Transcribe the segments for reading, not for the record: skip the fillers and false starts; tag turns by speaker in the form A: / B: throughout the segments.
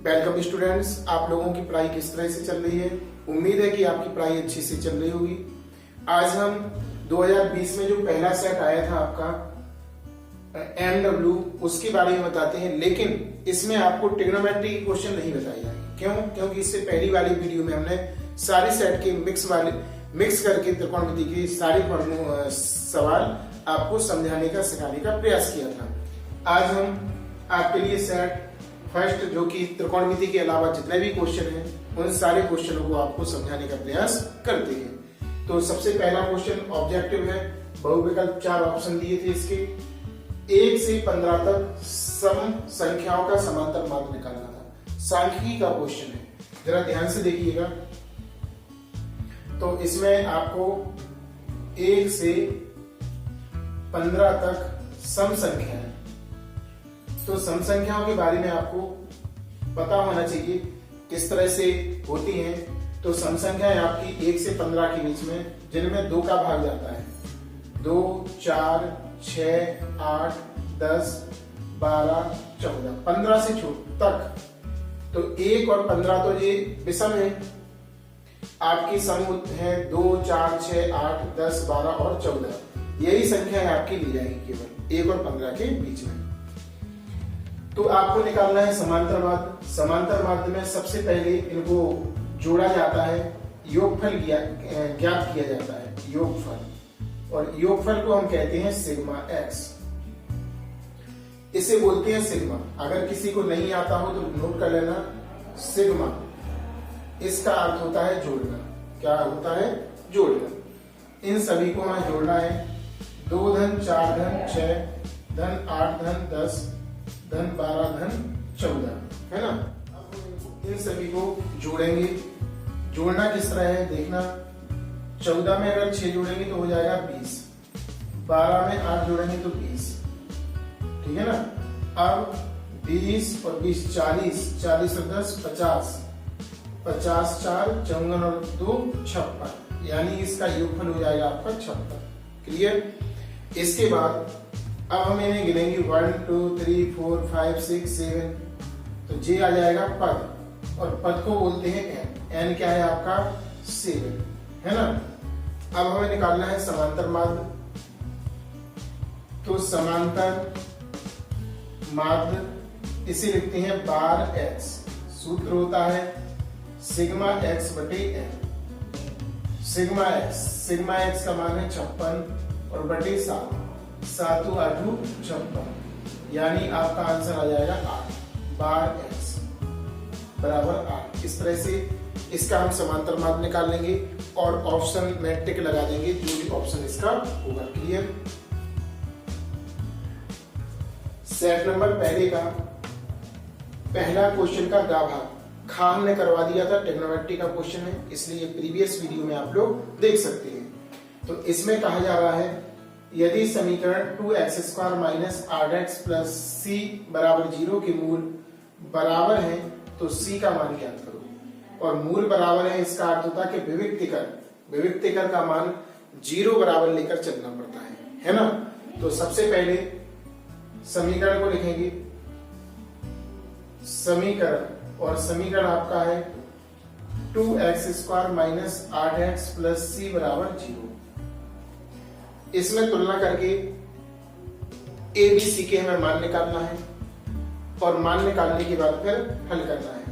A: Welcome students, आप लोगों की पढ़ाई किस तरह से चल रही है। उम्मीद है कि आपकी पढ़ाई अच्छी से चल रही होगी। आज हम 2020 में जो पहला सेट आया था आपका MW, उसके बारे में बताते हैं, लेकिन इसमें आपको ट्रिग्नोमेट्री के क्वेश्चन नहीं बताए जाएंगे। क्यों? क्योंकि इससे पहली वाली वीडियो में हमने सारे सेट के मिक्स करके त्रिकोणमिति के सारे सवाल आपको समझाने का सिखाने का प्रयास किया था। आज हम आपके लिए सेट फर्स्ट, जो कि त्रिकोणमिति के अलावा जितने भी क्वेश्चन हैं उन सारे क्वेश्चनों को आपको समझाने का प्रयास करते हैं। तो सबसे पहला क्वेश्चन ऑब्जेक्टिव है। बहुविकल्प 4 ऑप्शन दिए थे इसके। 1 से 15 तक सम संख्याओं का समांतर माध्य निकालना था। सांख्यिकी का क्वेश्चन है, जरा ध्यान से देखिएगा। तो इसमें आपको 1 से 15 तक सम संख्या है। तो सम संख्याओं के बारे में आपको पता होना चाहिए किस तरह से होती हैं। तो सम संख्याएं आपकी 1 से 15 के बीच में, जिनमें 2 का भाग जाता है। 2, 4, 6, 8, 10, 12, 14, 15 से तक। तो 1 और 15 तो ये विषम है, आपकी सम है 2, 4, 6, 8, 10, 12 और 14। यही संख्या आपकी ली जाएगी केवल 1 और 15 के बीच में। तो आपको निकालना है समांतर माध्य। समांतर माध्य में सबसे पहले इनको जोड़ा जाता है, योगफल ज्ञात किया जाता है, योगफल। और योगफल को हम कहते हैं सिग्मा एक्स। इसे बोलते हैं सिग्मा। अगर किसी को नहीं आता हो तो नोट कर लेना, सिग्मा। इसका अर्थ होता है जोड़ना। क्या होता है? जोड़ना। इन सभी को हमें जोड़ना है। 2 धन 4 धन 6 धन 8 धन 10 धन 12 धन 14, है ना। अब इन सभी को जोड़ेंगे। जोड़ना किस तरह है देखना। 14 में अगर 6 जोड़ेंगे तो हो जाएगा 20। 12 में 8 जोड़ेंगे तो 20, ठीक है ना। अब 20 और 20 40, 40 और 10 50, 50 4 54 और 2 56, यानी इसका योगफल हो जाएगा आपका 56। क्लियर? इसके बाद अब हम इन्हें गिनेंगे 1 2 3 4 5 6 7। तो जे आ जाएगा पद, और पद को बोलते हैं एन। एन क्या है आपका? 7, है ना। अब हमें निकालना है समांतर माध्य। तो समांतर माध्य इसे लिखते हैं बार एक्स। सूत्र होता है सिग्मा एक्स बटे एन। सिग्मा एक्स का मान है 56 और बटे 7। 7 8 56, यानी आपका आंसर आ जाएगा 8। बार एक्स बराबर 8। इस तरह से इसका हम समांतर माध्य निकाल लेंगे और ऑप्शन में टिक लगा देंगे जो भी ऑप्शन इसका होगा। क्लियर? सेट नंबर पहले का पहला क्वेश्चन का गा भाग खा हमने करवा दिया था। ट्रिग्नोमेट्री का क्वेश्चन है, इसलिए प्रीवियस वीडियो में आप लोग देख सकते हैं। तो इसमें कहा जा रहा है यदि समीकरण 2x² minus 8x plus c बराबर 0 के मूल बराबर है तो c का मान ज्ञात करो। और मूल बराबर है, इसका अर्थ होता है कि विविक्तिकर का मान 0 बराबर लेकर चलना पड़ता है ना। तो सबसे पहले समीकरण को लिखेंगे। समीकरण, और समीकरण आपका है 2x² minus 8x plus c बराबर 0। इसमें तुलना करके ए बी सी के हमें मान निकालना है, और मान निकालने के बाद फिर हल करना है।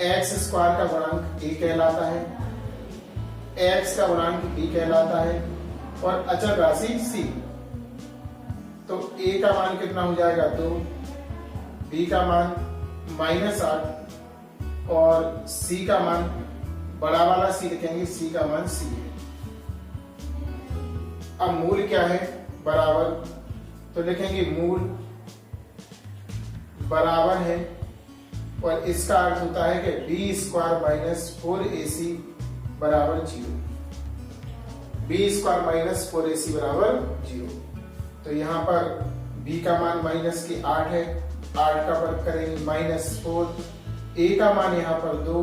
A: एक्स स्क्वायर का गुणांक ए कहलाता है, एक्स का गुणांक बी कहलाता है, और अचल राशि सी। तो ए का मान कितना हो जाएगा 2, बी का मान -8, और सी का मान बड़ा वाला सी लिखेंगे, सी का मान सी है। अब मूल क्या है? बराबर। तो लिखेंगे मूल बराबर है, और इसका अर्थ होता है कि b² माइनस 4ac बराबर 0। b² माइनस 4ac बराबर 0। तो यहाँ पर b का मान माइनस के 8 है, 8 का वर्ग करेंगे -4, a का मान यहाँ पर 2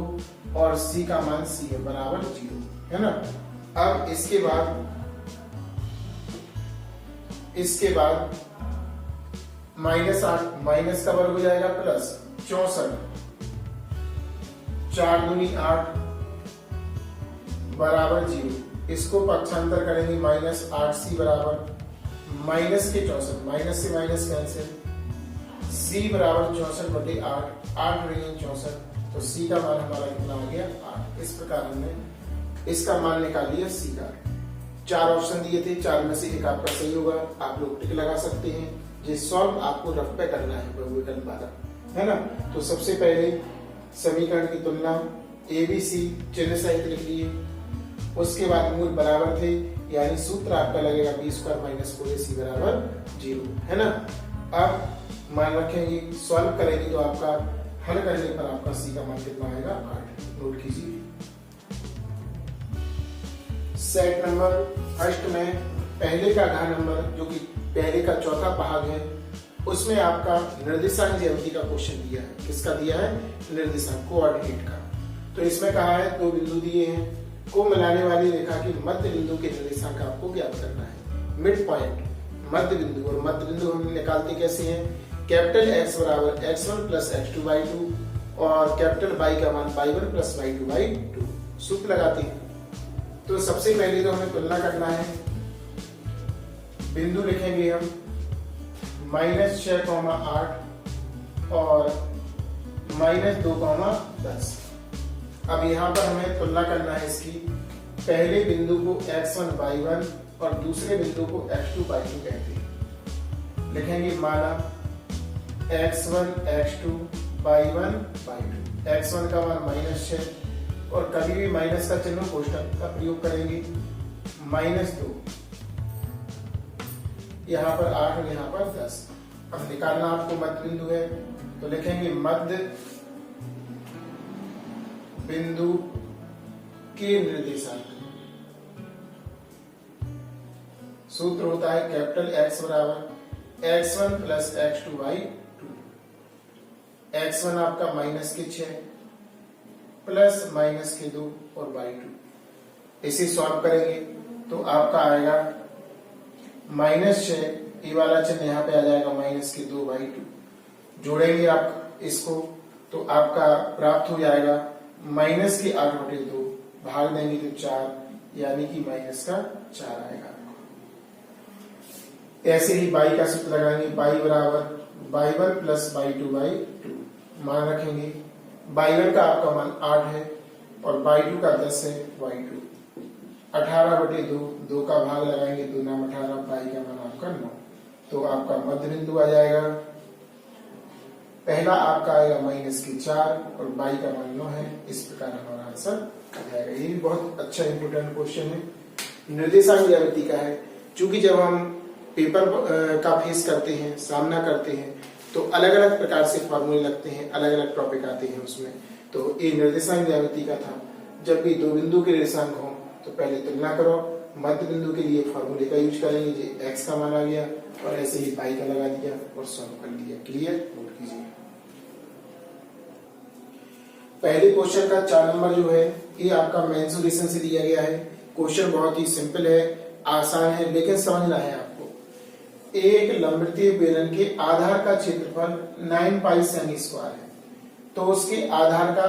A: और c का मान c है बराबर 0, है ना। अब इसके बाद -8 माइनस का वर्ग हो जाएगा प्लस 64 4 दूनी 8 बराबर 0। इसको पक्षांतर करेंगे -8c बराबर माइनस के 64, माइनस से माइनस कैंसिल, c बराबर 64/8, 8 रहेंगे 64, तो c का मान हमारा कितना हो गया 8। इस प्रकार हमने इसका मान निकाल लिया c का। 4 ऑप्शन दिए थे, 4 में से एक आपका सही होगा, आप लोग टिक लगा सकते हैं। ये सॉल्व आपको रफ पे करना है बहुविकल्प वाला, है ना। तो सबसे पहले समीकरण की तुलना ABC चिन्ह सहित लिख लिए, उसके बाद मूल बराबर थे, यानी सूत्र आपका लगेगा b² - 4ac बराबर 0, है ना। अब मान रखेंगे, सॉल्व करेंगे तो आपका हल करने पर आपका c का मान कितना आएगा 8। नोट कीजिए। सेट नंबर फर्स्ट में पहले का घन नंबर जो कि पहले का चौथा भाग है, उसमें आपका निर्देशांक ज्यामिति का क्वेश्चन दिया है। किसका दिया है? निर्देशांक कोऑर्डिनेट का। तो इसमें कहा है 2 बिंदु दिए हैं, को मिलाने वाली रेखा के मध्य बिंदु के निर्देशांक आपको ज्ञात करना है। मिड पॉइंट मध्य बिंदु, और मध्य बिंदु हम निकालते कैसे हैं? कैपिटल X बराबर x1 + x2/2 और कैपिटल Y का मान y1 + y2/2 सूत्र लगाते हैं। तो सबसे पहले तो हमें तुलना करना है, बिंदु लिखेंगे हम -6,8 और -2,10। अब यहाँ पर हमें तुलना करना है इसकी। पहले बिंदु को x1 y1 और दूसरे बिंदु को x2 y2 कहते हैं। लिखेंगे माना x1 x2 y1 y2। x1 का मान -6 और कभी भी माइनस का चिन्ह कोष्ठक का प्रयोग करेंगे, -2, यहाँ पर 8 और यहाँ पर 10। अब निकालना आपको मध्य बिंदु है, तो लिखेंगे मध्य बिंदु के निर्देशांक। सूत्र होता है कैपिटल X बराबर x1 + x2/2। x1 आपका -6 प्लस -2 और y2। इसे सॉल्व करेंगे तो आपका आएगा -6, ये वाला चिन्ह यहाँ पे आ जाएगा -2 y2। जोड़ेंगे आप इसको तो आपका प्राप्त हो जाएगा -8/2, भाग देंगे तो 4, यानी कि -4 आएगा। ऐसे ही y का सूत्र लगाएंगे, y बराबर y1 + y2/2। मान रखेंगे y1 का आपका मान 8 है और y2 का 10 है, y2 18/2, 2 का भाग लगाएंगे, 2 नाम 18, y का मान आपका 9। तो आपका मध्य बिंदु आ जाएगा, पहला आपका आएगा -4 और y का मान 9 है। इस प्रकार हमारा आंसर आ जाएगा। ये भी बहुत अच्छा इंपोर्टेंट क्वेश्चन है, निर्देशांक ज्यामिति का है। चूंकि जब हम पेपर का फेस करते हैं, सामना करते हैं, तो अलग अलग प्रकार से फॉर्मूले लगते हैं, अलग अलग टॉपिक आते हैं उसमें। तो ये निर्देशांक ज्यामिति का था। जब भी 2 बिंदु के निर्देशांक हो तो पहले तुलना करो, मध्य बिंदु के लिए फॉर्मूले का यूज करेंगे, जो x का मान आ गया और ऐसे ही y का लगा दिया और सॉल्व कर लिया। क्लियर? नोट कीजिए। पहले क्वेश्चन का 4 नंबर जो है, ये आपका मेंसुरेशन से दिया गया है। क्वेश्चन बहुत ही सिंपल है, आसान है, लेकिन समझना है आपको। एक लंबवृत्तीय बेलन के आधार का क्षेत्रफल 9 पाई सेमी स्क्वायर है, तो उसके आधार का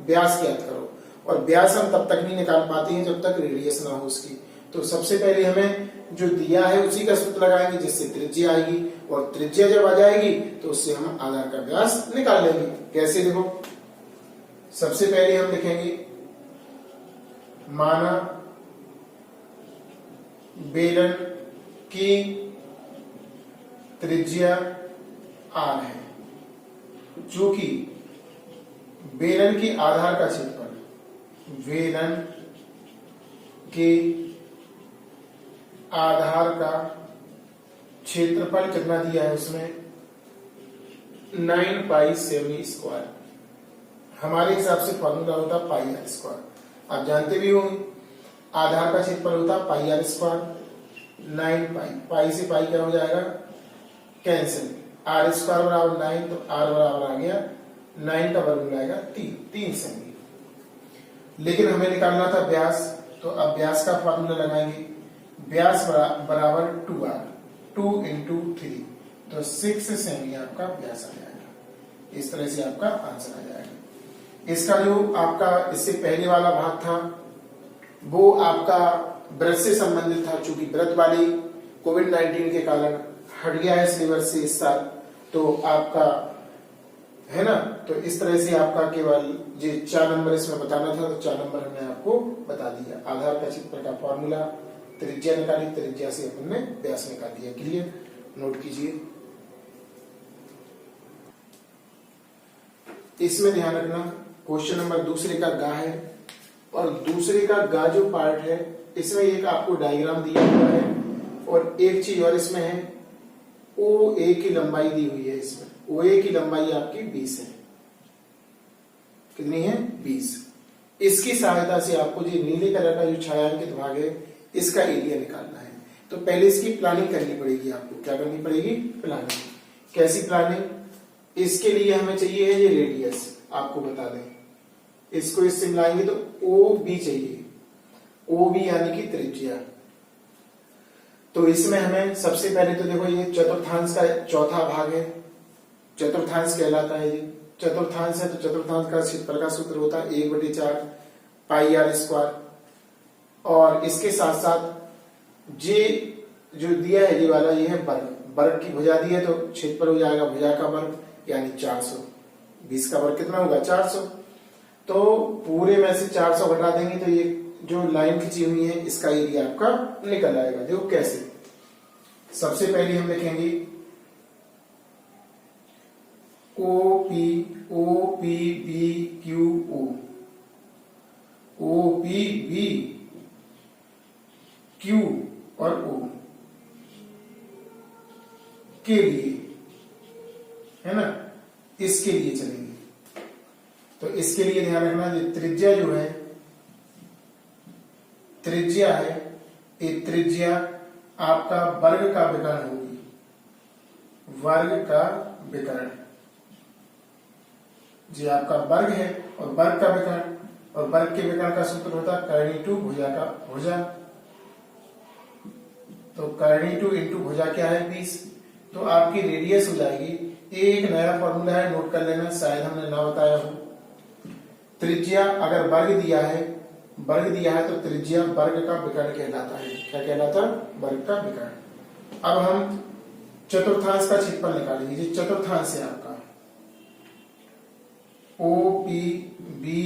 A: व्यास ज्ञात करो। और व्यास हम तब तक नहीं निकाल पाते हैं जब तक रेडियस ना हो उसकी। तो सबसे पहले हमें जो दिया है उसी का सूत्र लगाएंगे, जिससे त्रिज्या आएगी, और त्रिज्या जब आ जाएगी तो उससे हम आधार का व्यास निकाल लेंगे। कैसे? देखो, सबसे पहले हम लिखेंगे माना बेलन की त्रिज्या r है, जो कि बेलन के आधार का क्षेत्रफल, बेलन के आधार का क्षेत्रफल कितना दिया है उसमें 9 पाई सेमी स्क्वायर। हमारे हिसाब से फॉर्मूला होता πr²। आप जानते भी होंगे आधार का क्षेत्रफल होता πr²। 9 पाई से पाई क्या हो जाएगा? कैंसिल। r² बराबर 9, तो r बराबर आ गया 9 का वर्गमूल आएगा 3 सेमी। लेकिन हमें निकालना था व्यास, तो अब व्यास का फॉर्मूला लगाएंगे। व्यास बराबर 2r, 2 × 3, तो 6 सेमी आपका व्यास आ जाएगा। इस तरह से आपका आंसर आ जाएगा। इसका जो आपका इससे पहले वाला भाग था वो आपका व्रत से संबंधित था, चूंकि व्रत वाली कोविड-19 के कारण हट गया है सिलेबस से इस साल, तो आपका है ना। तो इस तरह से आपका केवल ये 4 नंबर इसमें बताना था, तो 4 नंबर हमने आपको बता दिया। आधार का क्षेत्रफल का फॉर्मूला, त्रिज्या निकाली, त्रिज्या से अपन ने व्यास निकाल दिया। क्लियर, नोट कीजिए। इसमें ध्यान रखना क्वेश्चन नंबर दूसरे का गा है, और दूसरे का गा जो पार्ट है इसमें एक आपको डायग्राम दिया हुआ है, और एक चीज और इसमें है, ओ ए की लंबाई दी हुई है। इसमें ओ ए की लंबाई आपकी 20 है। कितनी है? 20। इसकी सहायता से आपको जो नीले कलर का जो छायांकित भाग है इसका एरिया निकालना है। तो पहले इसकी प्लानिंग करनी पड़ेगी आपको। क्या करनी पड़ेगी? प्लानिंग। कैसी प्लानिंग? इसके लिए हमें चाहिए है ये रेडियस, आपको बता दें। इसको इससे मिलाएंगे तो ओ बी चाहिए, ओ बी यानी कि त्रिज्या। तो इसमें हमें सबसे पहले तो देखो ये चतुर्थांश का चौथा भाग है, चतुर्थांश कहलाता है ये। चतुर्थांश है तो चतुर्थांश का क्षेत्रफल का सूत्र होता है 1/4 पाई आर स्क्वायर। और इसके साथ साथ जे जो दिया है ये वाला, ये है वर्ग। वर्ग की भुजा दी है तो क्षेत्रफल हो जाएगा भुजा का वर्ग यानी 400। 20 का वर्ग कितना होगा? 400। तो पूरे में से 400 घटा देंगे तो ये जो लाइन खींची हुई है इसका एरिया आपका निकल आएगा। देखो कैसे। सबसे पहले हम लिखेंगे O P B Q O P B Q और ओ के लिए, है ना, इसके लिए चलेंगे। तो इसके लिए ध्यान रखना ये त्रिज्या जो है, त्रिज्या है, ये त्रिज्या आपका वर्ग का विकर्ण होगी, वर्ग का विकर्ण। जी आपका वर्ग है और वर्ग का विकर्ण, और वर्ग के विकर्ण का सूत्र होता है कर्णी टू भुजा का भुजा। तो कर्णी टू इंटू भुजा क्या है? 20। तो आपकी रेडियस हो जाएगी, एक नया फॉर्मूला है, नोट कर लेना, शायद हमने ना बताया हो। त्रिज्या अगर वर्ग दिया है, वर्ग दिया है तो त्रिज्या वर्ग का विकर्ण कहलाता है। क्या कहलाता? वर्ग का विकर्ण। अब हम चतुर्थांश का क्षेत्रफल निकालेंगे। चतुर्थांश है आपका O P B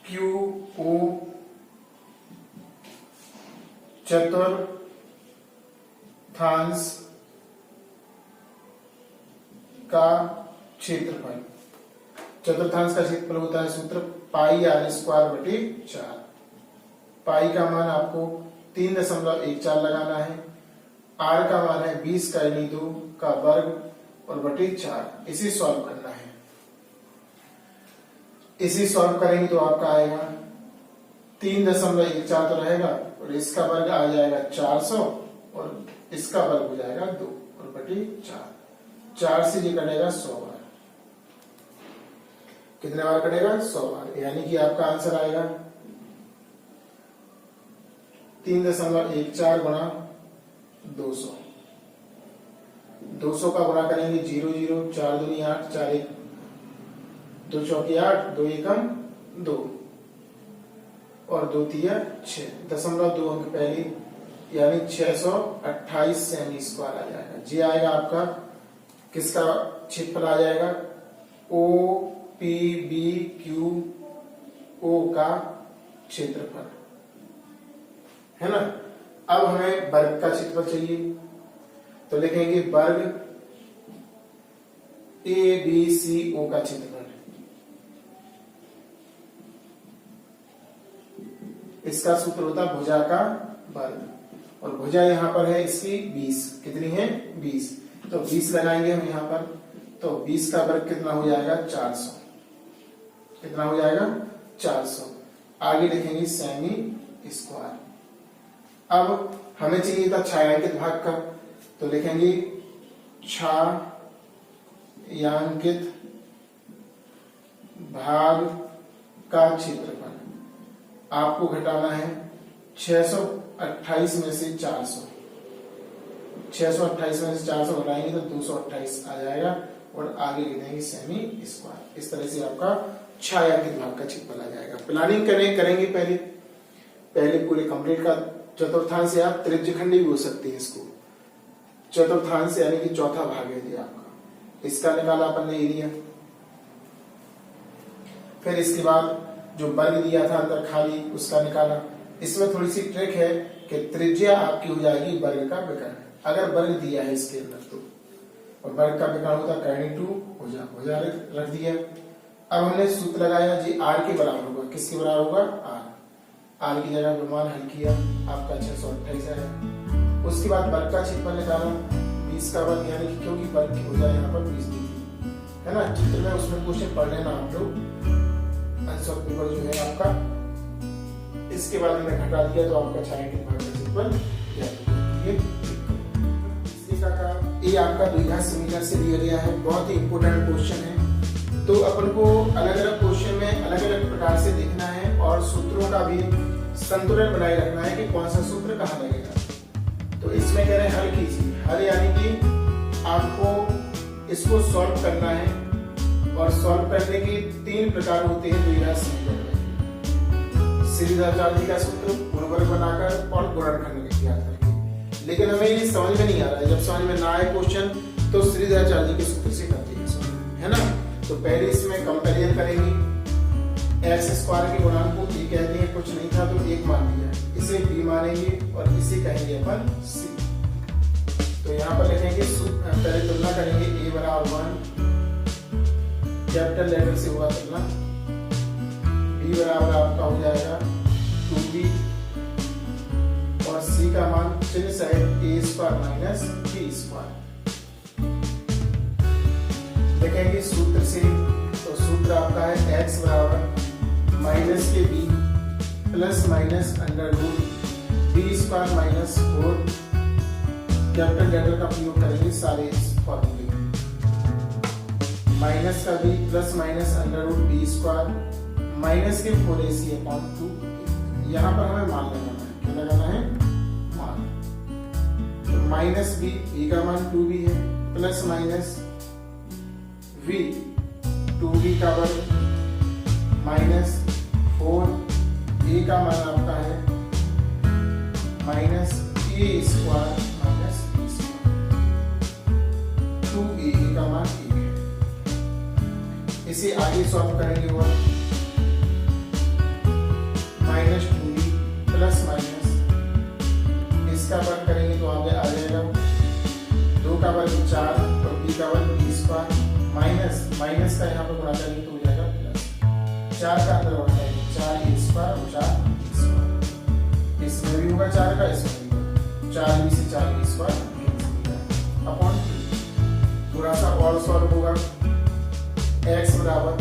A: Q O, चतुर्थांश का क्षेत्रफल। चतुर्थांश का क्षेत्रफल होता है सूत्र पाई आर स्क्वायर बटे 4। पाई का मान आपको 3.14 लगाना है, आर का मान है 20 का 2 का वर्ग और बटे 4। इसे सॉल्व करना है। इसे सॉल्व करेंगे तो आपका आएगा 3.14 तो रहेगा, और इसका वर्ग आ जाएगा 400 और इसका वर्ग हो जाएगा 2 और बटे 4। 4 से ये कटेगा 100 बार। कितने बार कटेगा? 100 बार। यानी कि आपका आंसर आएगा 3.14 गुणा 200। 200 का गुणा करेंगे 0 0, 4 दूनी 8, 4 1 2 चौकी 8, 2 एकम 2 और 2 तिया 6, 0.2 अंक पहले, यानी 628 सेमी स्क्वायर आ जाएगा। जी आएगा आपका किसका क्षेत्रफल आ जाएगा? O P B Q O का क्षेत्रफल, है ना। अब हमें वर्ग का क्षेत्रफल चाहिए, तो लिखेंगे वर्ग ए बी सी ओ का क्षेत्रफल। इसका सूत्र होता है भुजा का वर्ग, और भुजा यहां पर है इसकी 20। कितनी है? 20। तो 20 लगाएंगे हम यहां पर, तो 20 का वर्ग कितना हो जाएगा? 400। कितना हो जाएगा? 400। आगे लिखेंगे सेमी स्क्वायर। अब हमें चाहिए था छायांकित भाग का, तो लिखेंगे छायांकित भाग का क्षेत्रफल। आपको घटाना है 628 में से 400। 628 में से 400 घटाएंगे तो 228 आ जाएगा और आगे लिख देंगे सेमी स्क्वायर। इस तरह से आपका छायांकित भाग का क्षेत्रफल आ जाएगा। प्लानिंग करेंगे पहले पूरे कंप्लीट का चतुर्थांश या त्रिज्यखंडी भी हो सकती है इसको। चतुर्थांश यानी कि चौथा भाग है ये आपका, इसका निकाला अपन ने एरिया। फिर इसके बाद जो वर्ग दिया था अंदर खाली उसका निकाला। इसमें थोड़ी सी ट्रिक है कि त्रिज्या आपकी हो जाएगी वर्ग का विकर्ण। अगर वर्ग दिया है इसके अंदर तो, और वर्ग का विकर्ण होता करनी 2 हो जा रख दिया। अब हमने सूत्र लगाया जी आर के बराबर होगा। किसके बराबर होगा? आर की जगह विमान हल किया, आपका 628 आया। उसके बाद वर्ग का क्षेत्रफल निकाला 20 का वर्ग, यानी कि क्योंकि वर्ग हो जाए यहाँ पर 20 दी थी है ना चित्र में, उसमें क्वेश्चन पढ़ लेना आप लोग, आंसर पेपर जो है आपका। इसके बाद हमने घटा दिया तो आपका छायांकित भाग का क्षेत्रफल ये आपका द्विघात समीकरण से दिया गया है। बहुत ही इंपोर्टेंट क्वेश्चन है। तो अपन को अलग अलग क्वेश्चन में अलग अलग प्रकार से देखना है और सूत्रों का भी संतुलन बनाए रखना है कि कौन सा सूत्र कहाँ लगेगा। तो इसमें कह रहे हैं हल कीजिए। हल यानी कि आपको इसको सॉल्व करना है, और सॉल्व करने के 3 प्रकार होते हैं द्विघात समीकरण में। श्रीधराचार्य का सूत्र, गुणवर्ग बनाकर और गुणनखंड ज्ञात करके। लेकिन हमें ये समझ में नहीं आ रहा है। जब समझ में ना आए क्वेश्चन तो श्रीधराचार्य के सूत्र से करते हैं, है ना। तो पहले इसमें कंपेरिजन करेंगे। एक्स स्क्वायर के गुणांक को ए कहते हैं, कुछ नहीं था तो 1 मान लिया, इसे बी मानेंगे और इसे कहेंगे अपन सी। तो यहाँ पर लिखेंगे, पहले तुलना करेंगे ए बराबर 1, कैपिटल लेटर से होगा तुलना। बी बराबर आपका हो जाएगा 2b और सी का मान चिन्ह सहित ए स्क्वायर माइनस बी स्क्वायर लिखेंगे सूत्र से। तो सूत्र आपका है x बराबर माइनस के b plus minus under root B square minus 4, capital letter का प्रयोग करेंगे सारे फॉर्मूले में। माइनस का b plus minus under root B square minus के 4ac अपॉन 2। यहाँ पर हमें मान लगाना है। क्या लगाना है? मान। तो माइनस b का मान 2b है, प्लस माइनस v 2b का वर्ग माइनस 4 a का मान आपका है minus a square minus b square. 2a का मान 1 है। इसे आगे सॉल्व करेंगे हुआ माइनस 2b प्लस माइनस इसका वर्ग करेंगे तो आगे आ जाएगा 2 का वर्ग 4 और b का वर्ग b स्क्वायर माइनस का यहाँ पर गुणा करेंगे तो हो जाएगा प्लस। 4 का अंदर बढ़ाएंगे 4a स्क्वायर और 4b स्क्वायर। इसमें भी होगा 4 का, इसमें भी होगा 4b से 4b स्क्वायर अपॉन 2। थोड़ा सा और सॉल्व होगा। x बराबर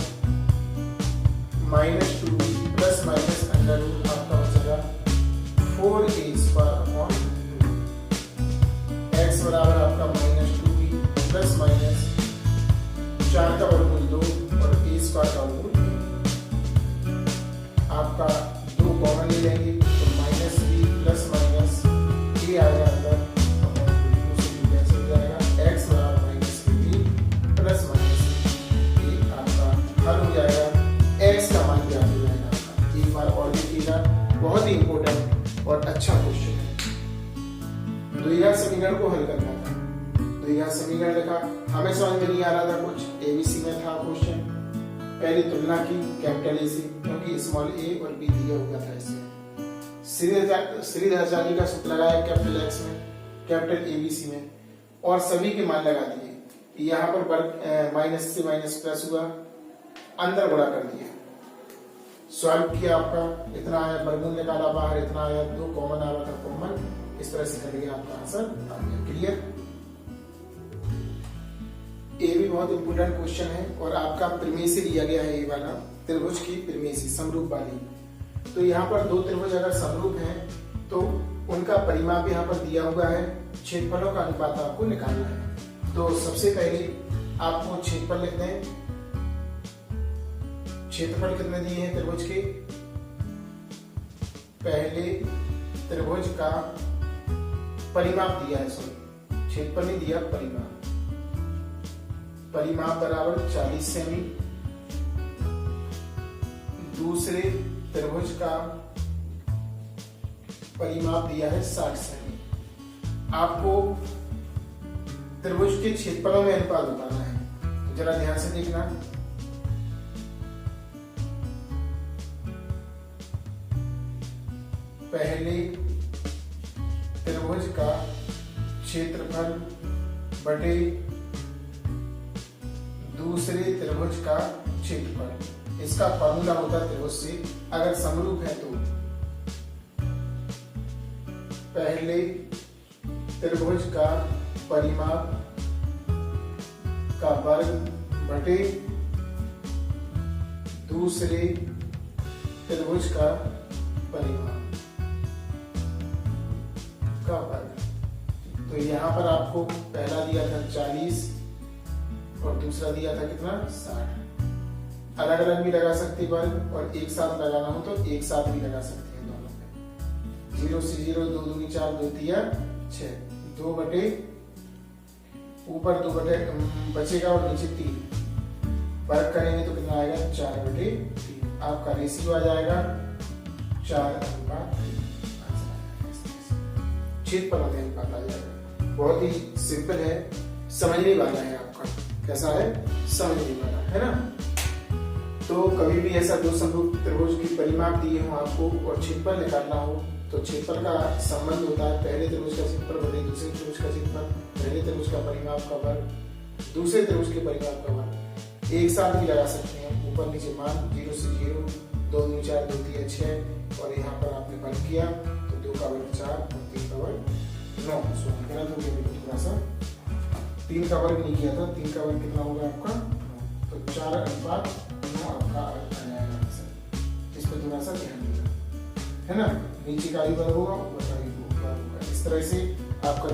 A: minus 2b plus minus under root आपका हो जाएगा 4a स्क्वायर अपॉन 2। x बराबर आपका माइनस 2b प्लस माइनस 4 का वर्गमूल 2 और a स्क्वायर का वर्गमूल आपका 2 कॉमन ले लेंगे तो minus b plus minus a आएगा अंदर कैंसिल हो जाएगा। x बराबर minus b plus minus a आपका हल हो जाएगा। x का मान क्या हो जाएगा आपका? एक बार और देखिएगा, बहुत ही इंपॉर्टेंट और अच्छा क्वेश्चन है। द्विघात समीकरण को हल करना था। द्विघात समीकरण लिखा, हमें समझ में नहीं आ रहा था कुछ, एबीसी में था क्वेश्चन। पहले तुलना की कैपिटल ए से, क्योंकि स्मॉल ए और बी दिया हुआ था इसमें। श्रीधराचार्य का सूत्र लगाया कैपिटल एक्स में, कैपिटल एबीसी में, और सभी के मान लगा दिए। यहाँ पर वर्ग माइनस से माइनस प्लस हुआ, अंदर गुणा कर दिया, सॉल्व किया, आपका इतना आया, वर्गमूल निकाला बाहर, इतना आया, 2 कॉमन आ रहा था, कॉमन। इस तरह से करके आपका आंसर आ गया। क्लियर? ये भी बहुत इंपोर्टेंट क्वेश्चन है और आपका परिमेय दिया गया है। ये वाला त्रिभुज की परिमेय समरूप वाली। तो यहाँ पर 2 त्रिभुज अगर समरूप हैं तो उनका परिमाप यहाँ पर दिया हुआ है, क्षेत्रफलों का अनुपात आपको निकालना है। तो सबसे पहले आपको क्षेत्रफल लिख दें। क्षेत्रफल कितने दिए हैं त्रिभुज के? पहले त्रिभुज का परिमाप दिया है, क्षेत्रफल नहीं दिया, परिमाप। परिमाप बराबर 40 सेमी। दूसरे त्रिभुज का परिमाप दिया है 60 सेमी। आपको त्रिभुज के क्षेत्रफलों में अनुपात बताना है, तो जरा ध्यान से देखना। पहले त्रिभुज का क्षेत्रफल बटे दूसरे त्रिभुज का क्षेत्रफल। इसका फॉर्मूला होता है त्रिभुज से अगर समरूप है तो पहले त्रिभुज का परिमाप का वर्ग बटे दूसरे त्रिभुज का परिमाप का वर्ग। तो यहां पर आपको पहला दिया था 40 और दूसरा दिया था कितना 60। अलग अलग भी लगा सकते वर्ग, और एक साथ लगाना हो तो एक साथ भी लगा सकते हैं दोनों पे। 0 से 0, 2 दूनी 4, 2 तिया 6, 2 बटे ऊपर 2 बटे बचेगा और नीचे 3। वर्ग करेंगे तो कितना आएगा 4 बटे 3। आपका रेशियो आ जाएगा 4:3। क्षेत्रफल अनुपात आ जाएगा। बहुत ही सिंपल है, समझने वाला है आपका। कैसा है? समझने वाला है ना। तो कभी भी ऐसा दो समरूप त्रिभुज की परिमाप दिए हो आपको और क्षेत्रफल निकालना हो तो क्षेत्रफल का संबंध होता है पहले त्रिभुज का क्षेत्रफल बटे दूसरे त्रिभुज का क्षेत्रफल, पहले त्रिभुज का परिमाप का वर्ग दूसरे त्रिभुज के परिमाप का वर्ग। एक साथ भी लगा सकते हैं, ऊपर नीचे मान 0 से 0, 2 दूनी 4, 2 तिया 6, और यहाँ पर आपने वर्ग किया तो 2 का वर्ग 4 और 3 का वर्ग 9। गलत हो गया थोड़ा सा, 3 का वर्ग नहीं किया था। 3 का वर्ग कितना होगा आपका? तो 4:9 आपका आ जाएगा आंसर। इस पर थोड़ा सा ध्यान देना है ना। नीचे का भी वर्ग होगा, ऊपर का भी वर्ग होगा। इस तरह से आपका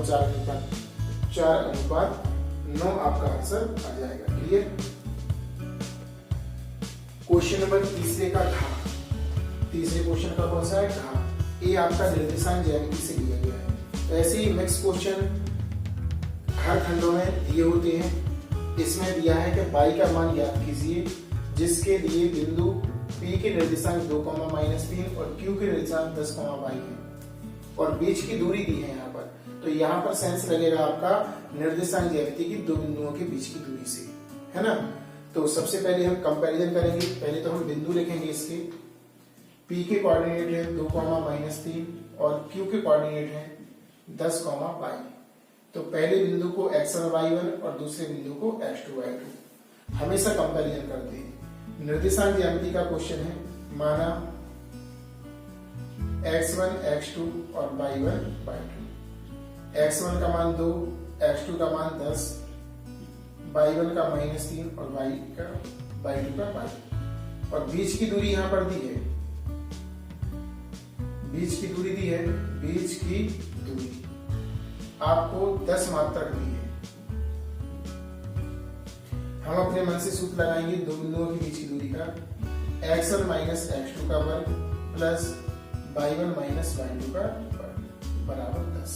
A: 4:9 आपका आंसर आ जाएगा। क्लियर? क्वेश्चन नंबर तीसरे का घा। तीसरे क्वेश्चन का कौन सा है? घा। ये आपका निर्देशांक ज्यामिति से लिया गया है। तो ऐसे ही नेक्स्ट क्वेश्चन हर खंडों में दिए होते हैं। इसमें दिया है कि y का मान ज्ञात कीजिए जिसके लिए बिंदु P के निर्देशांक 2, -3 और Q के निर्देशांक 10, y है और बीच की दूरी दी है यहाँ पर। तो यहाँ पर सेंस लगेगा आपका निर्देशांक ज्यामिति की दो बिंदुओं के बीच की दूरी से, है ना। तो सबसे पहले हम कंपैरिजन करेंगे। पहले तो हम बिंदु लिखेंगे इसके। P के कोऑर्डिनेट है 2, -3 और Q के कोऑर्डिनेट है 10, y। तो पहले बिंदु को x1 y1 और दूसरे बिंदु को x2 y2। हमेशा कंपैरिजन करते हैं। निर्देशांक ज्यामिति का क्वेश्चन है। माना x1 x2 और y1 y2। x1 का मान 2, x2 का मान 10, y1 का -3 और y2 का y। और बीच की दूरी यहां पर दी है। बीच की दूरी दी है। बीच की दूरी आपको 10 मात्रक दी है। हम अपने मन से सूत्र लगाएंगे दो बिंदुओं के बीच की दूरी का। x1 - x2 का वर्ग प्लस y1 - y2 का वर्ग बराबर 10।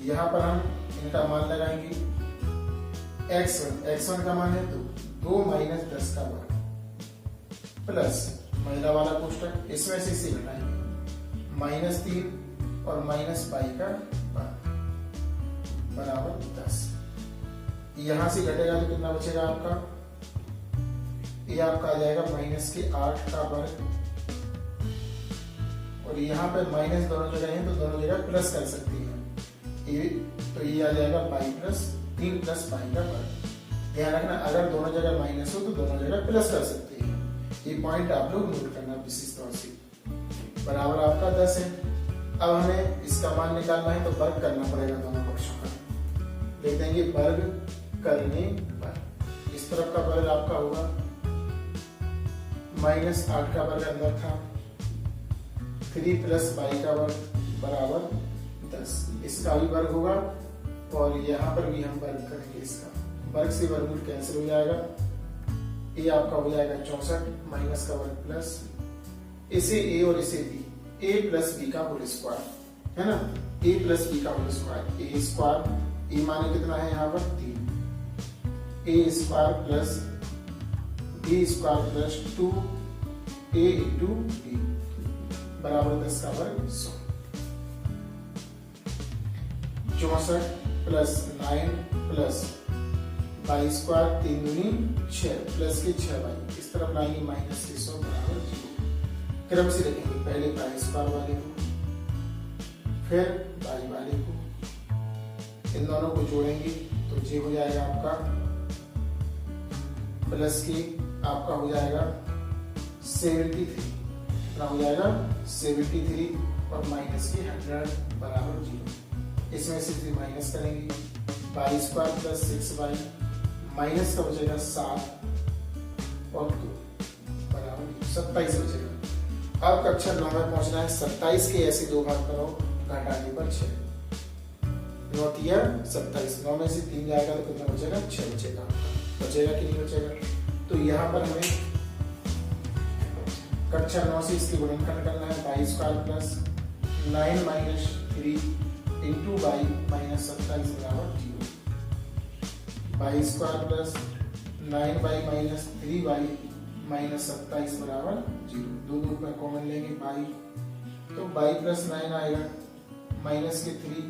A: यहाँ पर हम इनका मान लगाएंगे। x1 का मान है 2 - 10 का वर्ग प्लस महिला वाला कोष्टक, इसमें से इसे घटाएंगे -3 और -y का वर्ग बराबर 10। यहां से घटेगा तो कितना बचेगा आपका? ये आपका आ जाएगा -8 का वर्ग, और यहाँ पे माइनस दोनों जगह है तो दोनों जगह प्लस कर सकती है। ये तो ये आ जाएगा y+3 + y का वर्ग। ध्यान रखना अगर दोनों जगह माइनस हो तो दोनों जगह प्लस कर सकते हैं। ये पॉइंट आप लोग नोट करना विशेष तौर से। बराबर आपका 10 है। अब हमें इसका मान निकालना है तो वर्ग करना पड़ेगा दोनों पक्षों का। देख देंगे वर्ग करने पर इस तरफ का वर्ग आपका होगा -8 का वर्ग अंदर था, 3 + y का वर्ग बराबर 10। इसका भी वर्ग होगा और यहाँ पर भी हम वर्ग करेंगे। इसका वर्ग से वर्गमूल कैंसिल हो जाएगा। ये आपका हो जाएगा 64 माइनस का वर्ग प्लस इसे a और इसे b, a + b का होल स्क्वायर, है ना। a + b का होल स्क्वायर, a² ए माने कितना है यहाँ पर 3, A square plus B square plus 2a into B बराबर 10 का वर्ग 100। 64 प्लस 9 प्लस बाई स्क्वायर 3 दूनी 6 प्लस के 6y, इस तरफ लाएंगे माइनस के 100 बराबर 0। क्रम से रखेंगे, पहले बाई स्क्वायर वाले को फिर बाई वाले को, इन दोनों को जोड़ेंगे तो ये हो जाएगा आपका प्लस के आपका हो जाएगा 73, कितना हो जाएगा 73 और माइनस के 100 बराबर 0। इसमें से 3 माइनस करेंगे, by square plus 6y minus का बचेगा 7 और 2 बराबर 27 बचेगा। अब कक्षा 9 में पहुंचना है, 27 के ऐसे 2 भाग करो, घटाने पर 6, 9 तिया 27, 9 में से 3 जाएगा तो कितना बचेगा 6 बचेगा, बचेगा कि नहीं बचेगा। तो यहाँ पर हमें कक्षा 9 से इसके गुणनखंड करना है, by square plus 9 minus 3 into by minus 27 बराबर 0, by square plus 9 by minus 3 by minus 27 बराबर 0। दो में कॉमन लेंगे बाई, तो बाई प्लस 9 आएगा माइनस के 3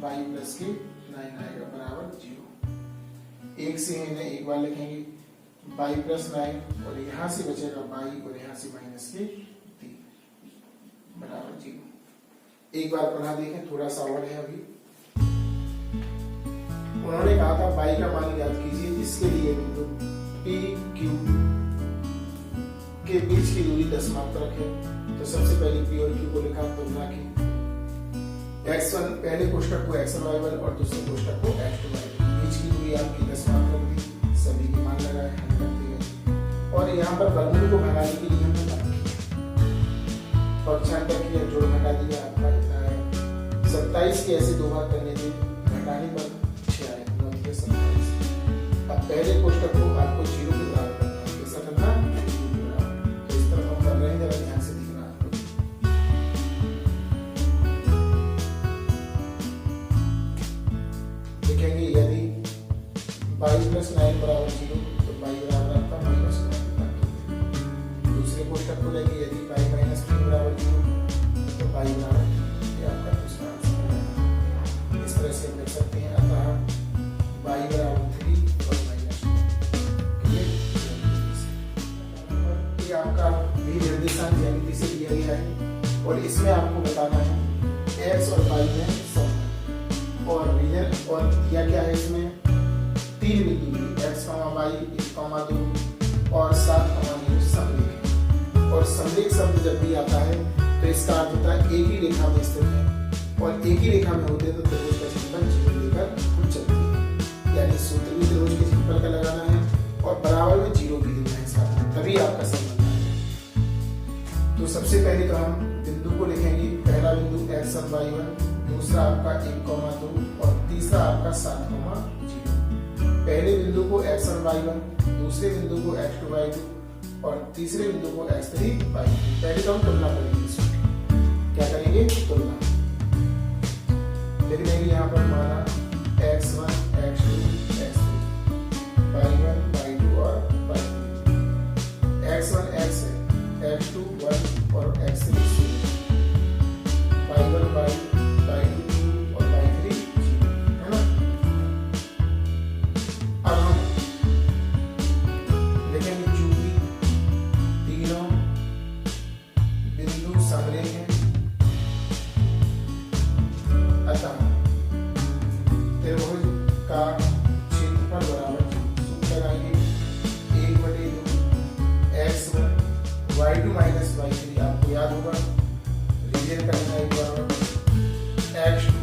A: बाई प्लस के 9 आएगा बराबर 0। एक से इन्हें एक बार लिखेंगे, बाई प्लस 9 और यहाँ से बचेगा बाई और यहाँ से माइनस के 3 बराबर 0। एक बार पुनः देखें, थोड़ा सा और है अभी। उन्होंने कहा था बाई का मान याद कीजिए, इसके लिए बिंदु पी क्यू के बीच की दूरी 10 माप पर रखें। तो सबसे पहले पी और क्यू को लिखा, तुलना की, x1 पहले कोष्ठक को x1 y1 और दूसरे कोष्ठक को x2 y2, बीच की दूरी आपकी 10 माप रख दी, सभी के मान लगाए, हल करते गए और यहाँ पर वर्गमूल को भगाने के लिए हमने पक्षांतर किया, जोड़ घटा दिया, आपका कितना है 27 के ऐसे 2 भाग करने थे, घटाने पर 6 आए, 9 के 27। अब पहले कोष्ठक को आपको 0 के बराबर करना है, कैसा करना है 0 के बराबर। तो इस तरफ हम कर रहे हैं, जरा ध्यान से देखना। लिखेंगे यदि बाई प्लस 9 बराबर 0 तो बाई बराबर आपका माइनस 9। दूसरे कोष्ठक को लेंगे, यदि बाई माइनस 3 बराबर 0 तो बाई बराबर, ये आपका दूसरा आंसर है। इस तरह से हम लिख सकते हैं, अतः बाई बराबर 3 और माइनस 2, ये आपका भी निर्देशांक ज्यामिति से दिया गया है और इसमें आपको बताना है x और y में सम और रीजन, और दिया क्या है इसमें 3 बिंदु x, y, 1, 2 और 7, 9 समलेख। और समलेख शब्द जब भी आता है तो इसका अर्थ होता है एक ही रेखा में स्थित है, और एक ही रेखा में होते हैं तो त्रिभुज का क्षेत्रफल 0 लेकर खुद चलती है, यानी सूत्र भी त्रिभुज के क्षेत्रफल का लगाना है और बराबर में 0 भी देना है साथ में, तभी आपका संबंध आएगा। तो सबसे पहले तो हम बिंदु को लिखेंगे, पहला बिंदु x1 y1, दूसरा आपका 1, 2 और तीसरा आपका 7, 0। पहले बिंदु को x1 y1, दूसरे बिंदु को x2 y2 और तीसरे बिंदु को x3 y3। पहले तो हम तुलना करेंगे, क्या करेंगे तुलना, लिख देंगे यहाँ पर माना x1 x2 x3 y1 y2 और y3, x1 x है, x2 1 और x3 0, y1 y, y2 2 और y3 0, है ना। अब हम लिखेंगे चूंकि तीनों बिंदु समलेख हैं, अतः त्रिभुज का क्षेत्रफल बराबर सूत्र लगाएंगे 1/2 x1 y2 माइनस y3, आपको याद होगा रीजन करना है बराबर x2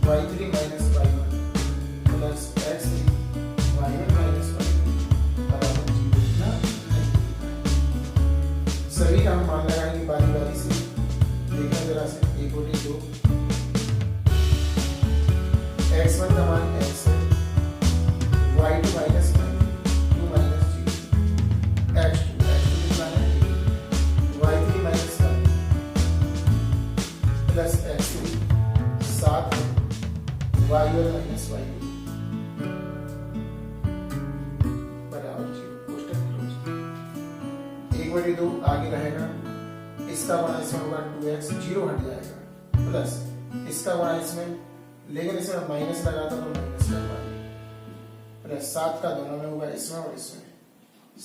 A: y3 minus y1 plus x3 y1 minus y3 बराबर 0। सभी का हम मान लगाएंगे बारी बारी से, देखना जरा से 1/2 x1 का मान x है, y2 माइनस 2 माइनस 0, x2 कितना है y3 minus 1 plus x3 7 y1 minus y 1/2 आगे रहेगा, इसका गुणा इसमें होगा 2x, 0 हट जाएगा, प्लस इसका गुणा इसमें, लेकिन इसमें माइनस लगा था तो माइनस कर पाएंगे, प्लस 7 का दोनों में होगा, इसमें और इसमें,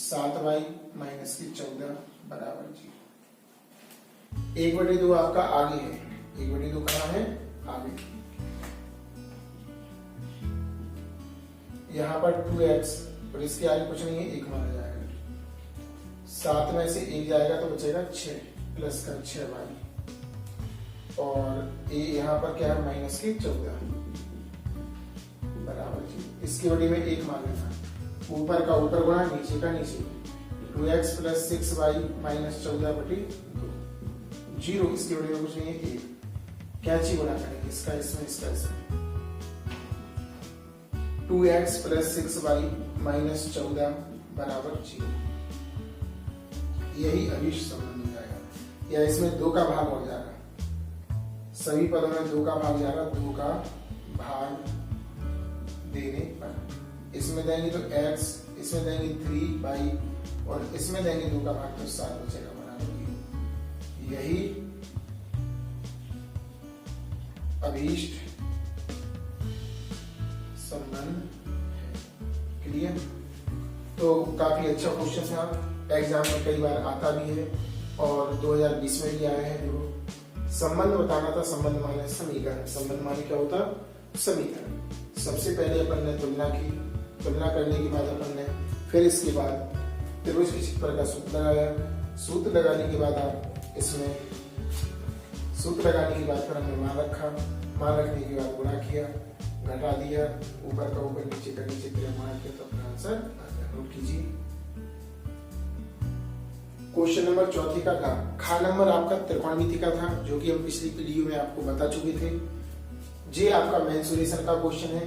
A: 7y माइनस की 14 बराबर 0। 1/2 आपका आगे है, 1/2 कहाँ है? आगे। यहाँ पर 2x और इसके आगे कुछ नहीं है, 1 माना जाएगा, 7 में से 1 जाएगा तो बचेगा 6, प्लस का 6y, और यहाँ पर क्या है? माइनस की 14 बराबर 0। इसकी वजह में 1 मान लेना, ऊपर का ऊपर गुणा, नीचे का नीचे, 2x प्लस 6y माइनस 14/2, 0, इसकी वजह में कुछ नहीं है, 1, कैंची गुणा करेंगे, इसका इसमें, इसका इसमें, 2x प्लस 6y माइनस 14 बराबर 0। यही अभिष्ट संबंध हो जाएगा, या इसमें 2 का भाग हो जाएगा, सभी पदों में 2 का भाग जा रहा, 2 का भाग देने पर इसमें देंगे तो x, इसमें देंगे 3y और इसमें देंगे 2 का भाग तो 7 बचेगा बराबर। यही अभीष्ट संबंध है। क्लियर? तो काफी अच्छा क्वेश्चन था, एग्जाम में कई बार आता भी है और 2020 में भी आया है। देखो, संबंध बताना था, संबंध माने समीकरण, संबंध माने क्या होता? समीकरण। सबसे पहले अपन ने तुलना की, तुलना करने के बाद अपन ने फिर इसके बाद त्रिभुज के क्षेत्रफल का सूत्र लगाया, सूत्र लगाने के बाद आप इसमें सूत्र लगाने के बाद फिर हमने मान रखा, मान रखने के बाद गुणा किया, घटा दिया, ऊपर का ऊपर, नीचे का नीचे किया, मान किया, तो अपना आंसर आ गया। नोट कीजिए। क्वेश्चन नंबर 4 का खा नंबर आपका त्रिकोणमिति का था, जो कि हम पिछली वीडियो में आपको बता चुके थे। ये आपका मेंसुरेशन का क्वेश्चन है।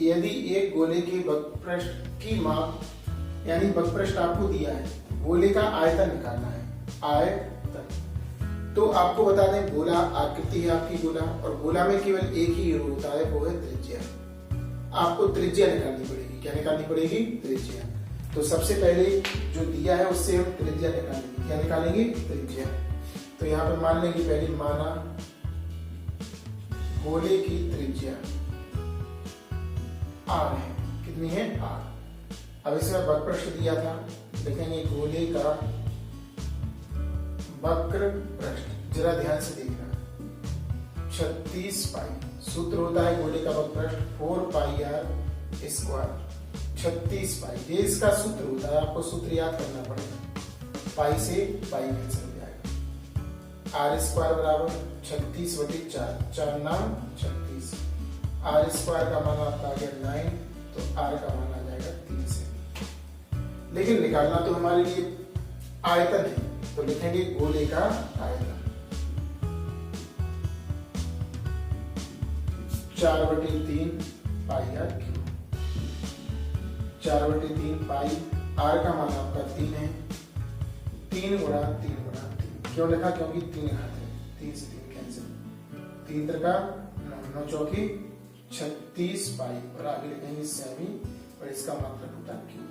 A: यदि एक गोले के वक्रपृष्ठ की माप, यानी वक्रपृष्ठ आपको दिया है, गोले का आयतन निकालना है, आयतन। तो आपको बता दें, गोला आकृति है आपकी गोला, और गोला में केवल एक ही होता है, वो है त्रिज्या। आपको त्रिज्या निकालनी पड़ेगी। क्या निकालनी पड़ेगी? त्रिज्या। तो सबसे पहले जो दिया है उससे हम त्रिज्या निकालेंगे। क्या निकालेंगे? त्रिज्या। तो यहाँ पे मान लेंगे, पहले माना गोले की त्रिज्या r है। कितनी है? r। अब इसमें वक्रपृष्ठ दिया था, लिखेंगे गोले का वक्रपृष्ठ। जरा ध्यान से देखना, 36 पाई सूत्र होता है गोले का वक्रपृष्ठ, 4 पाई r स्क्वायर, 36 पाई, ये इसका सूत्र होता है। आपको सूत्र याद करना पड़ेगा। पाई से पाई कैंसिल हो जाएगा। आर स्क्वायर बराबर 36/4, 4 नाम 36। आर स्क्वायर का मान आपका आ गया 9, तो आर का मान आ जाएगा 3 से। लेकिन निकालना तो हमारे लिए आयतन है, तो लिखेंगे गोले का आयतन 4/3 पाई आर क्यूब। 4/3 पाई, आर का मान आपका 3 है, 3 गुणा 3 गुणा 3। क्यों लिखा? क्योंकि 3 घात है, 3 से 3 कैंसिल, 3 त्रिका 9, 9 चौकी 36 पाई, और आगे लिखेंगे सेमी, और इसका मात्रक होता है क्यूब।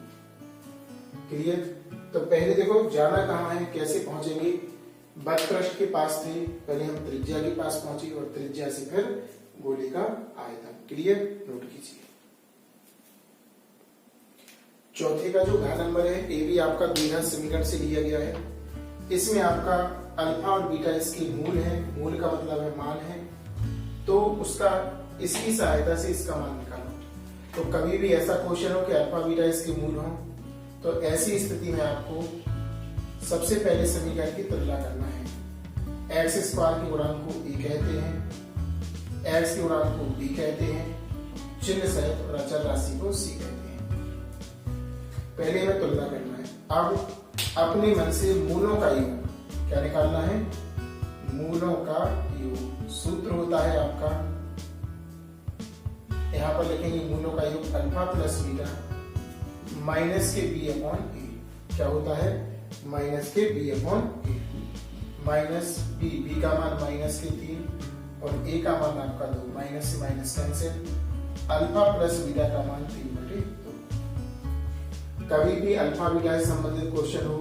A: क्लियर? तो पहले देखो जाना कहाँ है, कैसे पहुंचेंगे। वक्रपृष्ठ के पास थे, पहले हम त्रिज्या के पास पहुंचे, और त्रिज्या से फिर गोले का आयतन। क्लियर? नोट कीजिए। चौथे का जो घ नंबर है, ये भी आपका द्विघात समीकरण से लिया गया है। इसमें आपका अल्फा और बीटा इसके मूल है, मूल का मतलब है मान है, तो उसका इसकी सहायता से इसका मान निकालो। तो कभी भी ऐसा क्वेश्चन हो कि अल्फा बीटा इसके मूल हो, तो ऐसी स्थिति में आपको सबसे पहले समीकरण की तुलना करना है। एक्स स्क्वायर के गुणांक को ए कहते हैं, एक्स के गुणांक को बी कहते हैं, चिन्ह सहित और अचर राशि को सी कहते हैं। पहले हमें तुलना करना है। अब अपने मन से मूलों का योग, क्या निकालना है? मूलों का योग। सूत्र होता है आपका, यहां पर लिखेंगे मूलों का योग अल्फा प्लस बीटा माइनस के बी अपॉन ए। क्या होता है? माइनस के बी अपॉन ए। माइनस बी, बी का मान माइनस के 3 और ए का मान आपका 2, माइनस से minus cancel. Alpha plus beta का मान 3/2। कभी भी अल्फा बीटा से संबंधित क्वेश्चन हो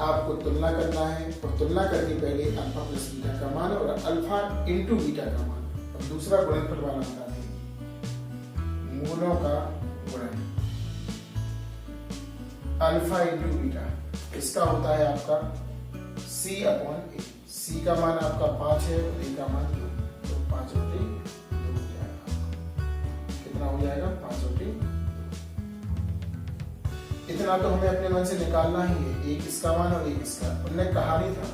A: आपको तुलना करना है, और तुलना करके पहले अल्फा प्लस बीटा का मान और अल्फा इंटू बीटा का मान, और दूसरा गुणनफल वाला बता दें, मूलों का गुणन अल्फा इंटू बीटा, इसका होता है आपका c अपॉन ए। c का मान आपका 5 है और a का मान 2, तो 5/2 हो जाएगा। कितना हो जाएगा? 5/2। इतना तो हमें अपने मन से निकालना ही है, एक इसका मान और एक इसका। उन्होंने कहा नहीं था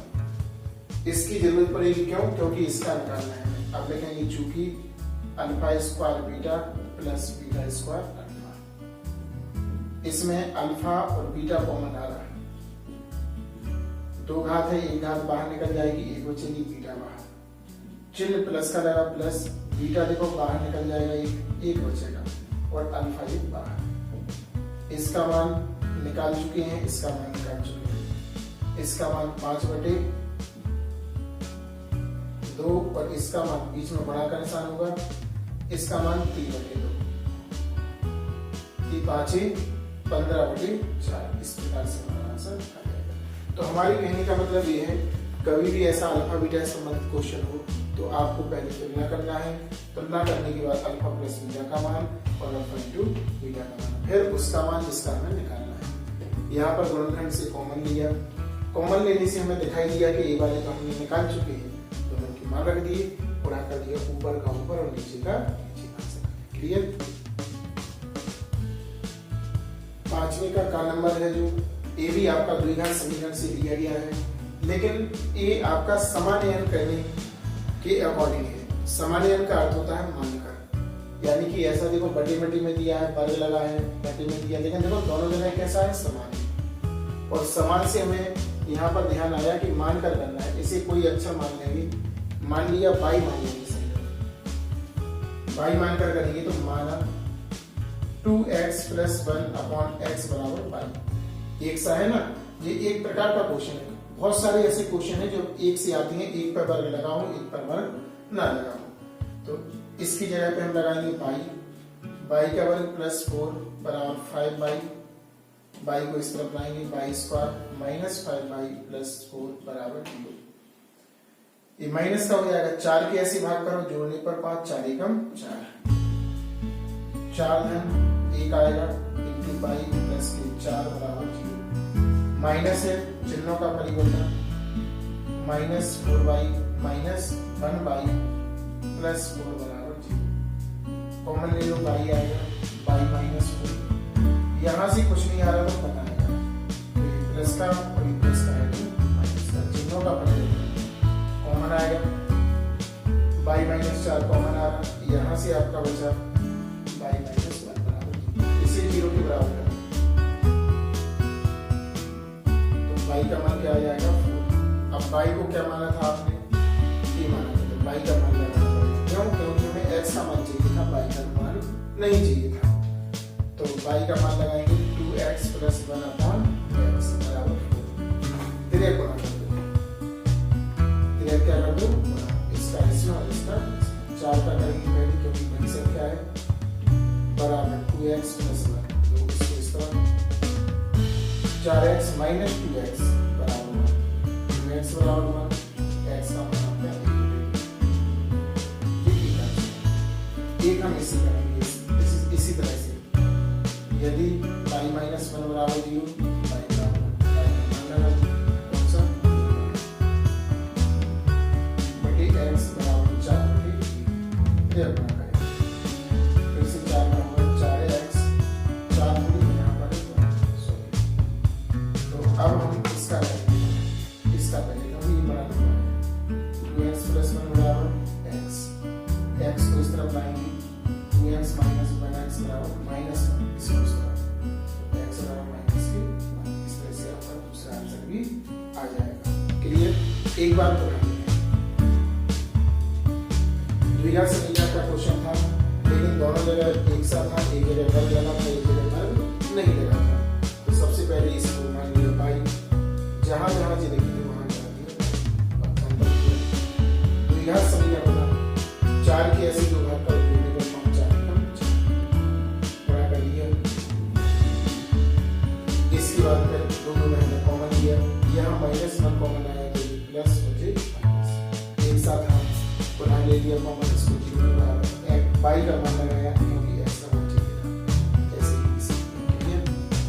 A: इसकी जरूरत पड़ेगी, क्यों? क्योंकि इसका निकालना है। अब लिखेंगे चूंकि alpha square beta plus beta square alpha, इसमें अल्फा और बीटा कॉमन आ रहा है, 2 घात है, 1 घात बाहर निकल जाएगी, 1 बचेगी, बीटा बाहर, चिन्ह प्लस का लगा प्लस, बीटा देखो बाहर निकल जाएगा, 1 बचेगा, और अल्फा 1 बाहर। इसका मान निकाल चुके हैं, इसका मान निकाल चुके हैं, इसका मान 5/2 और इसका मान बीच में बड़ा का निशान होगा, इसका मान 3/2, 3×5 = 15/4। इस प्रकार से हमारा आंसर आ जाएगा। तो हमारी कहने का मतलब ये है, कभी भी ऐसा अल्फा बीटा से संबंधित क्वेश्चन हो तो आपको पहले तुलना करना है, तुलना करने के बाद अल्फा प्लस बीटा का मान और अल्फा इंटू बीटा का मान, फिर उसका मान जिसका हमें निकालना है। यहाँ पर गुणनखंड से कॉमन लिया, कॉमन लेने से हमें दिखाई दिया कि ये वाले तो हमने निकाल चुके हैं, तो उनकी मान रख दिए, उड़ा कर दिया ऊपर का ऊपर और नीचे का नीचे। क्लियर? 5वें का नंबर है जो ए भी आपका द्विघात समीकरण से लिया गया है, लेकिन ये आपका समानयन करने के अकॉर्डिंग है। समानयन का अर्थ होता है मानकर, यानी कि ऐसा देखो बटे बटे में दिया है, वर्ग लगा है, बटे में दिया, लेकिन देखो दोनों जगह कैसा है? समान है। और समान से हमें यहाँ पर ध्यान आया कि मान कर करना है। इसे कोई अक्षर मान लेंगे, मान लिया बाई मान लेंगे, बाई मान कर करेंगे तो माना 2x + 1/x = बाई। एक सा है ना, ये एक प्रकार का क्वेश्चन है। बहुत सारे ऐसे क्वेश्चन हैं जो एक से आते हैं, एक पर वर्ग लगाओ, एक पर वर्ग ना लगाओ। तो इसकी जगह पे हम लगाएंगे बाई का वर्ग +4 = 5बाई, बाई को इस तरफ लाएंगे, बाई स्क्वायर -5बाई + 4 = 0। ये माइनस का हो जाएगा, 4 के ऐसे भाग करो, जोड़ने पर 5, 4 एकम 4, 4 धन 1 आएगा इंटू बाई प्लस के 4 = 0। माइनस है, चिन्हों का परिवर्तन, -4बाई -1बाई + 4 = 0। कॉमन ले लो, बाई आएगा, बाई -4, यहाँ से कुछ नहीं आ रहा तो बताएगा, तो ये प्लस का और ये प्लस का है तो माइनस का, चिन्हों का परिवर्तन कॉमन आएगा, बाई -4 कॉमन आ रहा, यहाँ से आपका बचा बाई -1 = इसे 0 के बराबर है, तो बाई का मान क्या आ जाएगा 4। अब बाई को क्या माना था आपने? ये माना था, तो बाई का मान लगाना पड़ेगा। क्यों? क्योंकि हमें x का मान चाहिए था, बाई का मान नहीं चाहिए था। तो बाई का मान लगाएंगे 2x + 1/x = 4। तिरक गुणा कर दो, तिरक क्या कर दो? इसका इसमें और इसका 4 का करेंगे पहले, क्योंकि बड़ी संख्या है, बराबर 2x + 1, तो इसको इस तरह 4x - 2x = 1, 2x = 1, x का मान आपका 1 एक हम इसी करेंगे, इसी तरह से यदि बाई -1 = 0, बाई का मान लगा कौन सा बटे x = 4/3, फिर अपना करें, फिर से 4 का होगा 4x, 4 यहाँ पर 1। तो अब हम इसका करेंगे, इसका पहले क्योंकि ये बड़ा नंबर है, 2x + 1 = x को इस तरफ लाएंगे, 2x - 1x = -1, इसको इस तरफ, तो x = -1, इस तरह से आपका दूसरा आंसर भी आ जाएगा। क्लियर? एक बार तो द्विघात समीकरण का क्वेश्चन था, लेकिन दोनों जगह एक सा था, एक जगह वर्ग लगा था, एक जगह वर्ग नहीं लगा था। तो सबसे पहले इसको मान लिया बाई, जहां जहां जी देखिए वहां लगा दिया, द्विघात समीकरण था, 4 के ऐसे 2 भाग कर जोड़ने पर 5, 4 बड़ा कर लिया। इसके बाद फिर दोनों में हमने कॉमन लिया, ले लिया कॉमन, इसको 0 के बराबर बाई का मान लगाया क्योंकि एक्स का मान चाहिए था। ऐसे ही इसी ठीक है,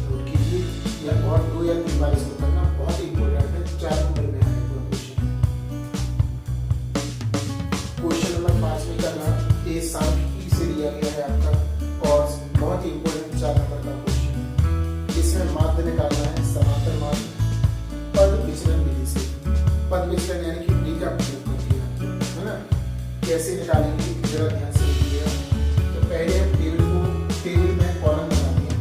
A: नोट कीजिए या और 2 या 3 बार इसको करना बहुत ही इंपॉर्टेंट है। 4 नंबर में आए तो क्वेश्चन नंबर 5 में करना ए सांख्यिकी से दिया गया है आपका और बहुत ही इंपॉर्टेंट 4 नंबर का क्वेश्चन। इसमें माध्य निकालना है, समांतर माध्य पद विचलन विधि से। पद विचलन यानी कि डी का प्रयोग करके है ना, कैसे निकालेंगे जरा ध्यान से देखिएगा। तो पहले हम टेबल में कॉलम बनाते हैं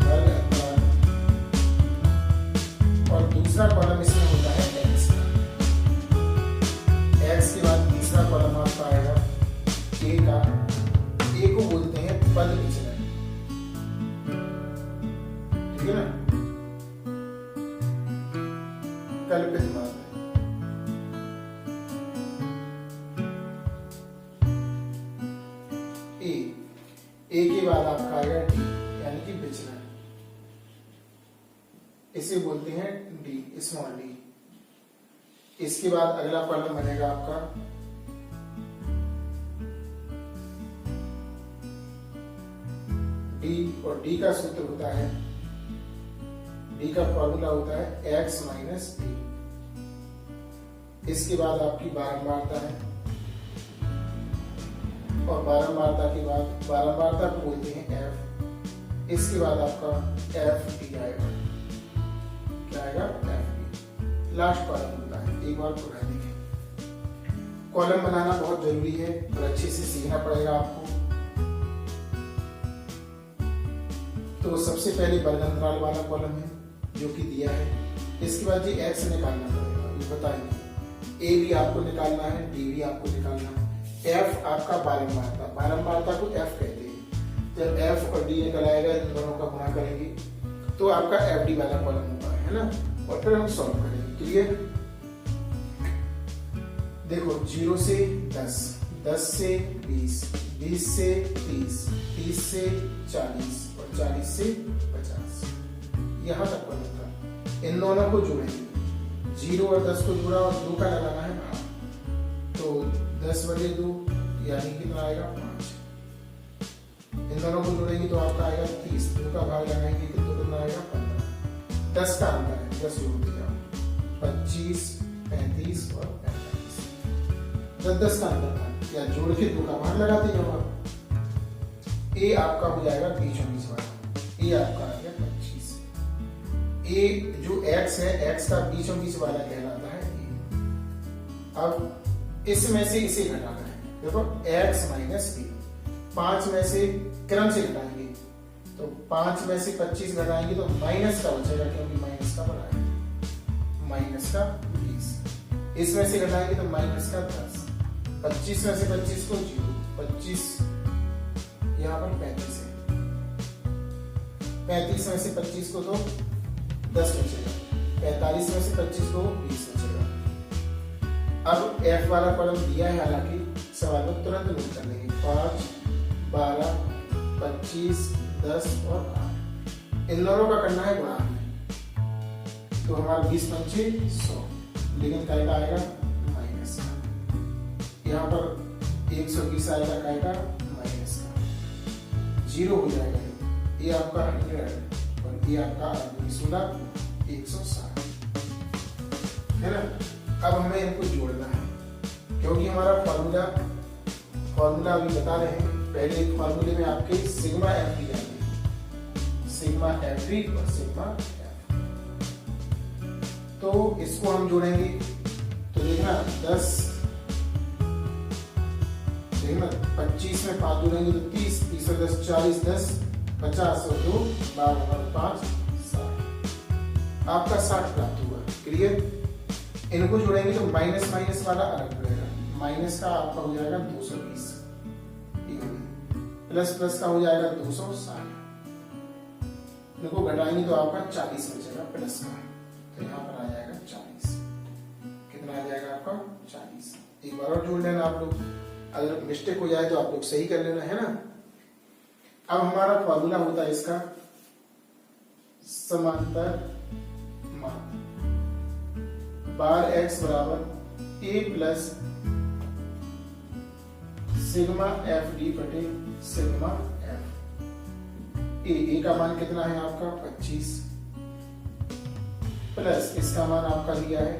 A: और दूसरा कॉलम इसमें होता है एक्स का। एक्स के बाद तीसरा कॉलम आपका आएगा ए का। ए को बोलते हैं पद विचलन, ठीक है ना, कल्पित माध्य। ए के बाद आपका आएगा डी यानी कि विचलन, इसे बोलते हैं डी, स्मॉल डी। इसके बाद अगला कॉलम बनेगा आपका डी और डी का सूत्र होता है, डी का फॉर्मूला होता है एक्स माइनस डी। इसके बाद आपकी बारंबारता है और बारंबारता के बाद बारंबारता को बोलते हैं एफ। इसके बाद आपका एफ डी आएगा, क्या आएगा एफ डी। लास्ट कॉलम होता है, एक बार पूरा देखें। कॉलम बनाना बहुत जरूरी है और अच्छे से सीखना पड़ेगा आपको। तो सबसे पहले वर्गंतराल वाला कॉलम है जो कि दिया है। इसके बाद जी एक्स निकालना पड़ेगा, ये बताएंगे। ए भी आपको निकालना है, डी भी आपको निकालना है। एफ आपका बारंबारता, बारंबारता को एफ कहते हैं। जब एफ और डी निकल आएगा, इन दोनों का गुणा करेंगे तो आपका एफ डी वाला कॉलम होगा, है ना। और फिर हम सॉल्व करेंगे। क्लियर? देखो 0 से 10, 10 से 20, 20 से 30, 30 से 40 और 40 से 50, यहां तक कॉलम था। इन दोनों को जोड़ेंगे, 0 और 10 को जोड़ा और 2 का लगाना है भाग, तो 10/2 यानी कितना आएगा 5। इन दोनों को जोड़ेंगे तो आपका आएगा 30, 2 का भाग लगाएंगे तो कितना आएगा 15। 10 का अंतर है, 10 जोड़ दिया 25, 35 और 45। 10 का अंतर था, या जोड़ के 2 का भाग लगाते जाओ आप। ए आपका हो जाएगा बीचों बीच वाला, ए आपका आ गया 25। ए जो एक्स है, एक्स का बीचों बीच वाला कहलाता है ए। अब इसमें से इसे घटाना है, देखो x माइनस ए। 5 में से क्रम से घटाएंगे तो 5 में से 25 घटाएंगे तो माइनस का बचेगा, क्योंकि माइनस का बड़ा है, माइनस का 20। इसमें से घटाएंगे तो माइनस का 10। 25 में से 25 को 0, 25 यहाँ पर 35 है। 35 में से 25 को तो 10 बचेगा, 45 में से 25 को 20 बचेगा। अब F वाला कॉलम दिया है, हालांकि सवाल में तुरंत नोट कर लेंगे। 5, 12, 25, 10 और 8, इन दोनों का करना है गुणा में, तो हमारा 20 पंचे 100, लेकिन काय का आएगा माइनस का। यहाँ पर 120 आएगा, काय का माइनस का, 0 हो जाएगा। ये आपका 100 और ये आपका 16, 160, है ना। अब हमें इनको जोड़ना है, क्योंकि हमारा फॉर्मूला अभी बता रहे हैं। पहले एक फॉर्मूले में आपके सिग्मा एफ डी आएगी, सिग्मा एफ डी और सिग्मा एफ। तो इसको हम जोड़ेंगे तो देखना 10, देखना 25 में 5 जोड़ेंगे तो 30, 30 और 10 40, 10 50 और 2 12 और 5 60, आपका 60 प्राप्त हुआ। क्लियर? इनको जोड़ेंगे तो माइनस माइनस वाला अलग रहेगा, माइनस का आपका हो जाएगा 220, प्लस प्लस का हो जाएगा 260। इनको घटाएंगे तो आपका 40 बचेगा प्लस का, तो यहाँ पर आ जाएगा 40। कितना आ जाएगा आपका 40। एक बार और जोड़ लेना आप लोग, अगर मिस्टेक हो जाए तो आप लोग सही कर लेना, है ना। अब हमारा फॉर्मूला होता है इसका समांतर माध्य। बार x बराबर a plus sigma F D बटे सिग्मा एफ। ए का मान कितना है आपका 25 प्लस इसका मान आपका दिया है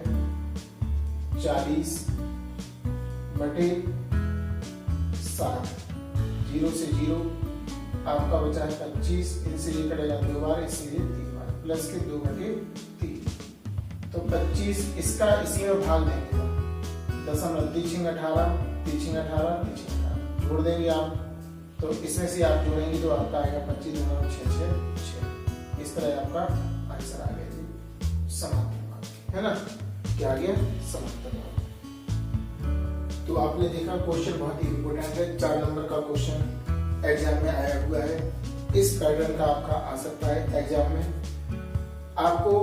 A: 40 बटे 60। 0 से 0 आपका बचा है 25, इनसे ये कटेगा 2 बार, इसीलिए 3 बार, प्लस के 2 बटे 3। तो 25 इसका इसी में भाग देंगे, दशमलव 3 18 3 18 जोड़ देंगे आप, तो इसमें से आप जोड़ेंगे तो आपका आएगा 25 6 6 6। इस तरह आपका आंसर आ गया जी समांतर भाग, है ना। क्या आ गया समांतर भाग। तो आपने देखा क्वेश्चन बहुत ही इंपोर्टेंट है, 4 नंबर का क्वेश्चन एग्जाम में आया हुआ है। इस पैटर्न का आपका आ सकता है एग्जाम में। आपको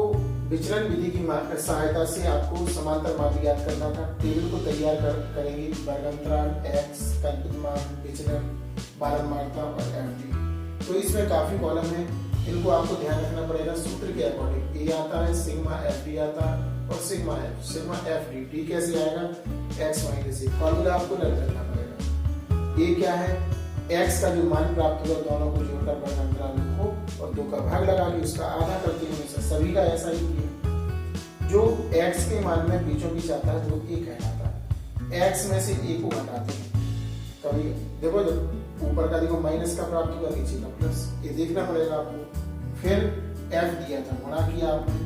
A: विचलन विधि की सहायता से आपको समांतर माप ज्ञात करना था। टेबल को तैयार करेंगे, वर्गांतराल, एक्स, कल्पित मान, विचलन, बारंबारता और एफडी। तो इसमें काफी कॉलम है, इनको आपको ध्यान रखना पड़ेगा। सूत्र के अकॉर्डिंग ए आता है, सिग्मा एफडी आता है और सिग्मा एफडी। डी कैसे आएगा, एक्स माइनस ए। फॉर्मूला आपको लर्न करना पड़ेगा। ए क्या है, एक्स का जो मान प्राप्त होगा दोनों को जोड़कर वर्गांतराल लिखो और 2 का भाग लगा के उसका आधा करते हैं। सभी का ऐसा ही किया। जो एक्स के मान में बीचों बीच आता है वो ए कहलाता है। एक्स में से ए को घटाते हैं। कभी देखो जब ऊपर का देखो माइनस का प्राप्त होगा, नीचे का प्लस, ये देखना पड़ेगा आपको। फिर एफ दिया था, गुणा किया आपने,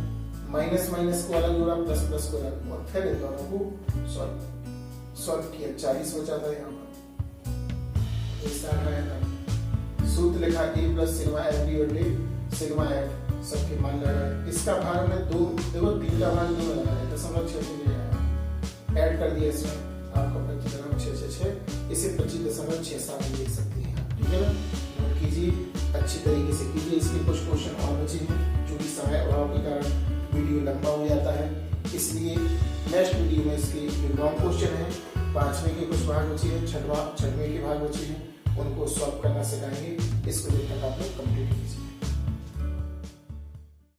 A: माइनस माइनस को अलग जोड़ा, प्लस प्लस को अलग, और फिर इन दोनों को सॉल्व किया। 40 बचा था यहाँ पर। सूत्र लिखा ए प्लस सिग्मा एफ डी और डी सिग्मा एफ, सबके मान लगाए। इसका भाग में 2 देखो, 3 का भाग 2 लगाया है, 0.6 ऐड कर दिया इसमें आपका 25.666, इसे 25.67 लिख सकते हैं, ठीक है ना। नोट कीजिए, अच्छी तरीके से कीजिए। इसके कुछ क्वेश्चन और बचे हैं, चूंकि समय अभाव के कारण वीडियो लंबा हो जाता है, इसलिए नेक्स्ट वीडियो में इसके जो लॉन्ग क्वेश्चन है, 5वें के कुछ भाग बचे हैं, 6वें के भाग बचे हैं, उनको सॉल्व करना सिखाएंगे। इसको जब तक आप लोग कंप्लीट कीजिए।